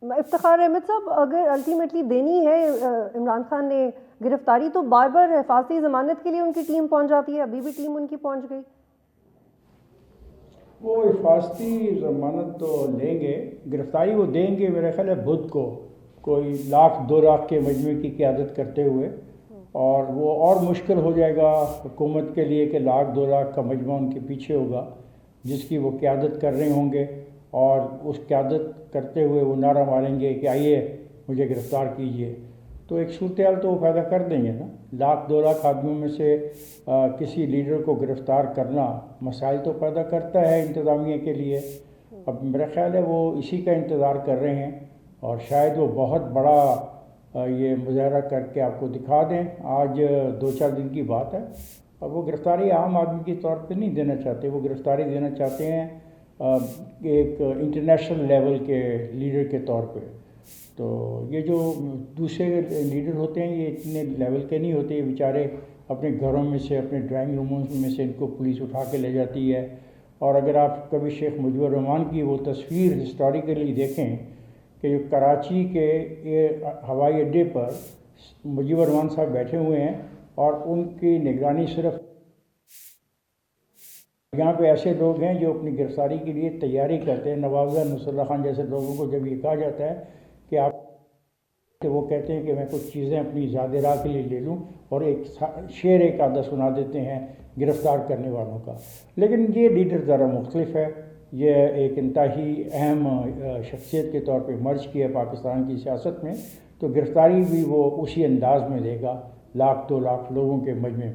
افتخار احمد صاحب، اگر الٹیمیٹلی دینی ہے عمران خان نے گرفتاری، تو بار بار حفاظتی ضمانت کے لیے ان کی ٹیم پہنچ جاتی ہے، ابھی بھی ٹیم ان کی پہنچ گئی۔ وہ حفاظتی ضمانت تو لیں گے، گرفتاری وہ دیں گے میرا خیال ہے بدھ کو، کوئی 1,00,000-2,00,000 کے مجموعے کی قیادت کرتے ہوئے، اور وہ اور مشکل ہو جائے گا حکومت کے لیے کہ 1,00,000-2,00,000 کا مجموعہ ان کے پیچھے ہوگا جس کی وہ قیادت کر رہے ہوں گے، اور اس قیادت کرتے ہوئے وہ نعرہ ماریں گے کہ آئیے مجھے گرفتار کیجئے، تو ایک صورتحال تو وہ پیدا کر دیں گے نا۔ 1,00,000-2,00,000 آدمیوں میں سے کسی لیڈر کو گرفتار کرنا مسائل تو پیدا کرتا ہے انتظامیہ کے لیے۔ اب میرا خیال ہے وہ اسی کا انتظار کر رہے ہیں، اور شاید وہ بہت بڑا یہ مظاہرہ کر کے آپ کو دکھا دیں۔ آج 2-4 دن کی بات ہے، اور وہ گرفتاری عام آدمی کے طور پہ نہیں دینا چاہتے، وہ گرفتاری دینا چاہتے ہیں ایک انٹرنیشنل لیول کے لیڈر کے طور پہ۔ تو یہ جو دوسرے لیڈر ہوتے ہیں یہ اتنے لیول کے نہیں ہوتے، یہ بیچارے اپنے گھروں میں سے، اپنے ڈرائنگ روموں میں سے ان کو پولیس اٹھا کے لے جاتی ہے۔ اور اگر آپ کبھی شیخ مجیب الرحمان کی وہ تصویر ہسٹوریکلی دیکھیں کہ کراچی کے ہوائی اڈے پر مجیب الرحمان صاحب بیٹھے ہوئے ہیں، اور ان کی نگرانی صرف یہاں پہ ایسے لوگ ہیں جو اپنی گرفتاری کے لیے تیاری کرتے ہیں۔ نواب نصر اللہ خان جیسے لوگوں کو جب یہ کہا جاتا ہے کہ آپ، کہ وہ کہتے ہیں کہ میں کچھ چیزیں اپنی ذات راہ کے لیے لے لوں، اور ایک شعر ایک آدھا سنا دیتے ہیں گرفتار کرنے والوں کا۔ لیکن یہ لیڈر ذرا مختلف ہے، یہ ایک انتہائی اہم شخصیت کے طور پہ مرج کیا ہے پاکستان کی سیاست میں، تو گرفتاری بھی وہ اسی انداز میں دے گا 1,00,000-2,00,000 لوگوں کے مجمع میں۔